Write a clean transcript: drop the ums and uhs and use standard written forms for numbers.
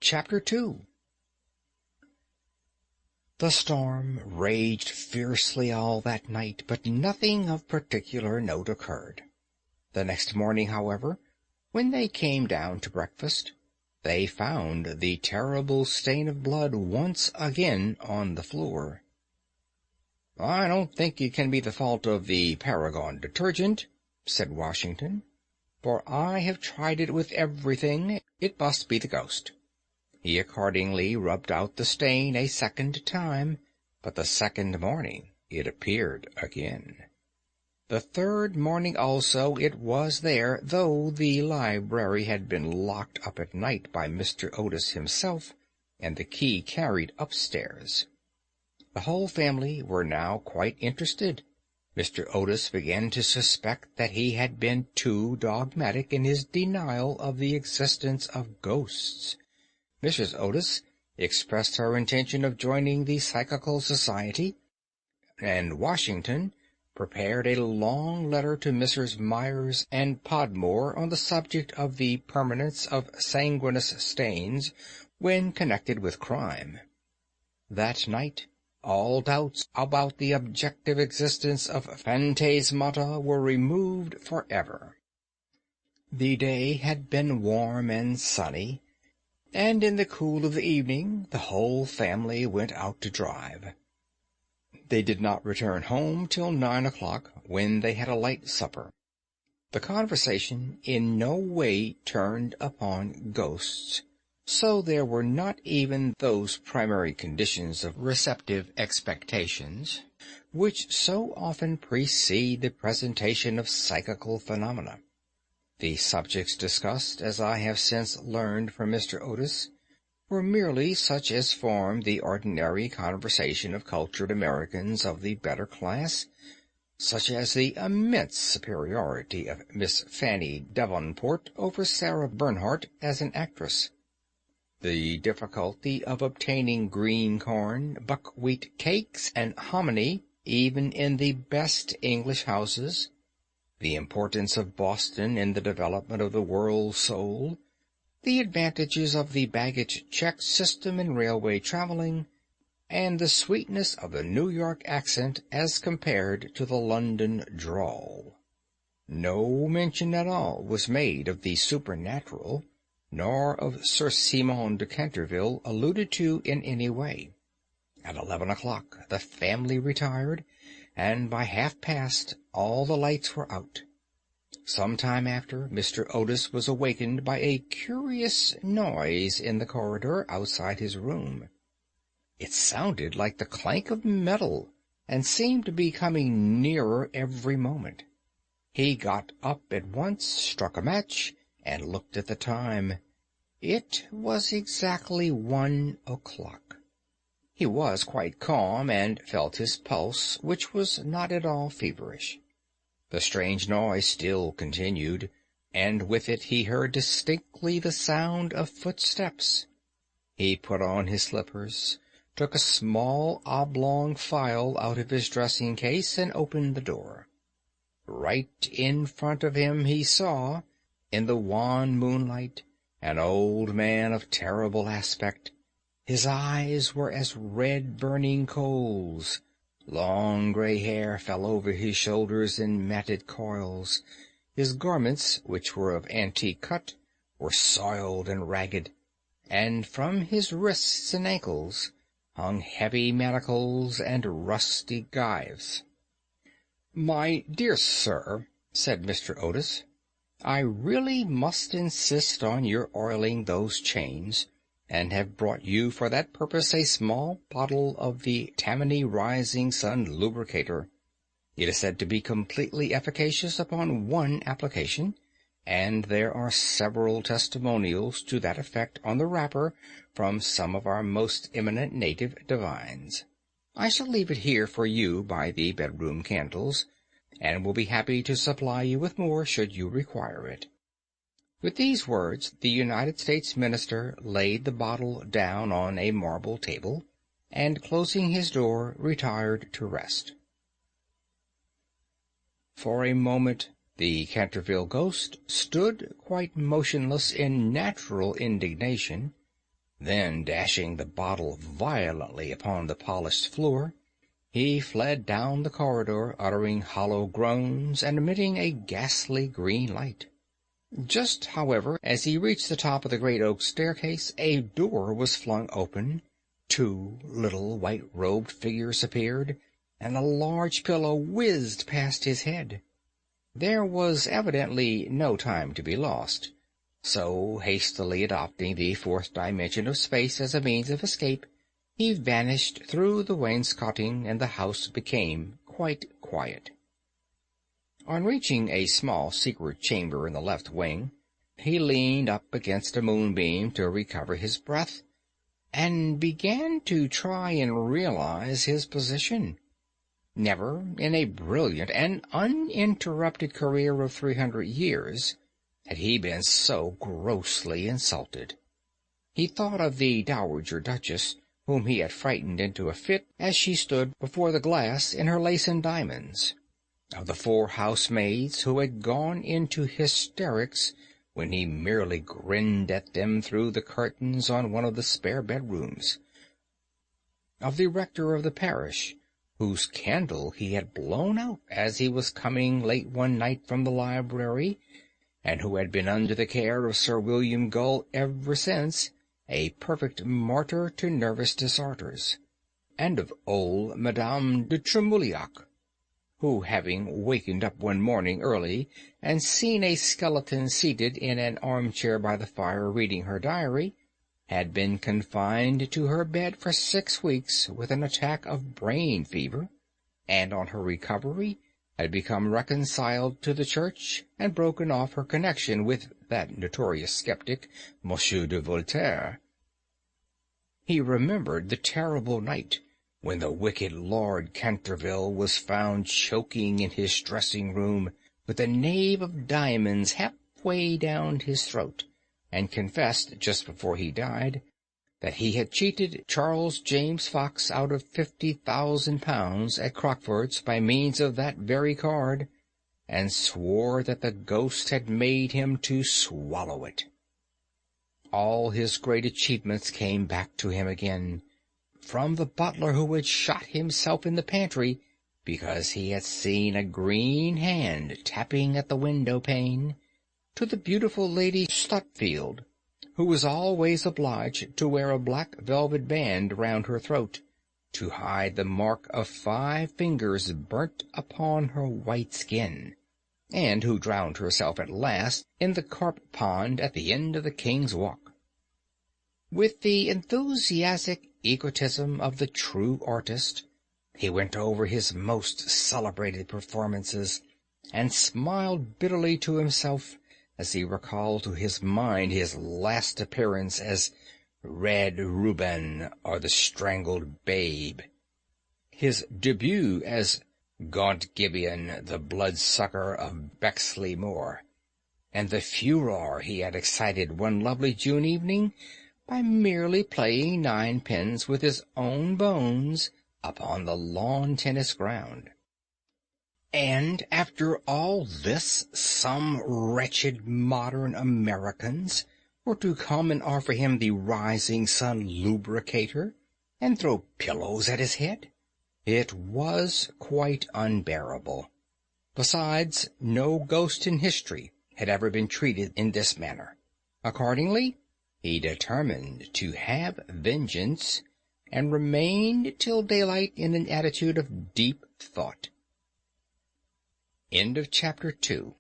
Chapter 2. The storm raged fiercely all that night, but nothing of particular note occurred. The next morning, however, when they came down to breakfast, they found the terrible stain of blood once again on the floor. "I don't think it can be the fault of the Paragon detergent," said Washington, "for I have tried it with everything. It must be the ghost." He accordingly rubbed out the stain a second time, but the second morning it appeared again. The third morning also it was there, though the library had been locked up at night by Mr. Otis himself, and the key carried upstairs. The whole family were now quite interested. Mr. Otis began to suspect that he had been too dogmatic in his denial of the existence of ghosts. Mrs. Otis expressed her intention of joining the Psychical Society, and Washington prepared a long letter to Messrs. Myers and Podmore on the subject of the permanence of sanguineous stains when connected with crime. That night all doubts about the objective existence of phantasmata were removed forever. The day had been warm and sunny, and in the cool of the evening the whole family went out to drive. They did not return home till 9 o'clock, when they had a light supper. The conversation in no way turned upon ghosts, so there were not even those primary conditions of receptive expectations which so often precede the presentation of psychical phenomena. The subjects discussed, as I have since learned from Mr. Otis, were merely such as form the ordinary conversation of cultured Americans of the better class, such as the immense superiority of Miss Fanny Devonport over Sarah Bernhardt as an actress, the difficulty of obtaining green corn, buckwheat cakes, and hominy even in the best English houses, the importance of Boston in the development of the world soul, the advantages of the baggage check system in railway traveling, and the sweetness of the New York accent as compared to the London drawl. No mention at all was made of the supernatural, nor of Sir Simon de Canterville alluded to in any way. At 11 o'clock the family retired, and by 1:30 all the lights were out. Some time after, Mr. Otis was awakened by a curious noise in the corridor outside his room. It sounded like the clank of metal, and seemed to be coming nearer every moment. He got up at once, struck a match, and looked at the time. It was exactly 1 o'clock. He was quite calm, and felt his pulse, which was not at all feverish. The strange noise still continued, and with it he heard distinctly the sound of footsteps. He put on his slippers, took a small oblong phial out of his dressing-case, and opened the door. Right in front of him he saw, in the wan moonlight, an old man of terrible aspect. His eyes were as red burning coals. Long gray hair fell over his shoulders in matted coils. His garments, which were of antique cut, were soiled and ragged, and from his wrists and ankles hung heavy manacles and rusty gyves. "My dear sir," said Mr. Otis, "I really must insist on your oiling those chains, and have brought you for that purpose a small bottle of the Tammany Rising Sun lubricator. It is said to be completely efficacious upon one application, and there are several testimonials to that effect on the wrapper from some of our most eminent native divines. I shall leave it here for you by the bedroom candles, and will be happy to supply you with more should you require it." With these words the United States minister laid the bottle down on a marble table, and, closing his door, retired to rest. For a moment the Canterville ghost stood quite motionless in natural indignation, Then, dashing the bottle violently upon the polished floor, he fled down the corridor, uttering hollow groans and emitting a ghastly green light. Just, however, as he reached the top of the great oak staircase, a door was flung open, 2 little white-robed figures appeared, and a large pillow whizzed past his head. There was evidently no time to be lost, so, hastily adopting the 4th dimension of space as a means of escape, he vanished through the wainscoting, and the house became quite quiet. On reaching a small secret chamber in the left wing, he leaned up against a moonbeam to recover his breath, and began to try and realize his position. Never, in a brilliant and uninterrupted career of 300 years, had he been so grossly insulted. He thought of the Dowager Duchess, whom he had frightened into a fit as she stood before the glass in her lace and diamonds, of the 4 housemaids who had gone into hysterics when he merely grinned at them through the curtains on one of the spare bedrooms, of the rector of the parish, whose candle he had blown out as he was coming late one night from the library, and who had been under the care of Sir William Gull ever since, a perfect martyr to nervous disorders, and of old Madame de Tremouliac, who, having wakened up one morning early and seen a skeleton seated in an armchair by the fire reading her diary, had been confined to her bed for 6 weeks with an attack of brain fever, and on her recovery had become reconciled to the Church and broken off her connection with that notorious skeptic, Monsieur de Voltaire. He remembered the terrible night when the wicked Lord Canterville was found choking in his dressing-room with a knave of diamonds halfway down his throat, and confessed just before he died that he had cheated Charles James Fox out of £50,000 at Crockford's by means of that very card, and swore that the ghost had made him to swallow it. All his great achievements came back to him again, from the butler who had shot himself in the pantry because he had seen a green hand tapping at the window-pane, to the beautiful Lady Stutfield, who was always obliged to wear a black velvet band round her throat, to hide the mark of 5 fingers burnt upon her white skin, and who drowned herself at last in the carp pond at the end of the King's Walk. With the enthusiastic egotism of the true artist, he went over his most celebrated performances, and smiled bitterly to himself as he recalled to his mind his last appearance as Red Reuben or the Strangled Babe, his debut as Gaunt Gibeon, the bloodsucker of Bexley Moor, and the furor he had excited one lovely June evening by merely playing ninepins with his own bones upon the lawn tennis ground. And after all this, some wretched modern Americans were to come and offer him the Rising Sun lubricator and throw pillows at his head. It was quite unbearable. Besides, no ghost in history had ever been treated in this manner. Accordingly, he determined to have vengeance, and remained till daylight in an attitude of deep thought. End of chapter 2.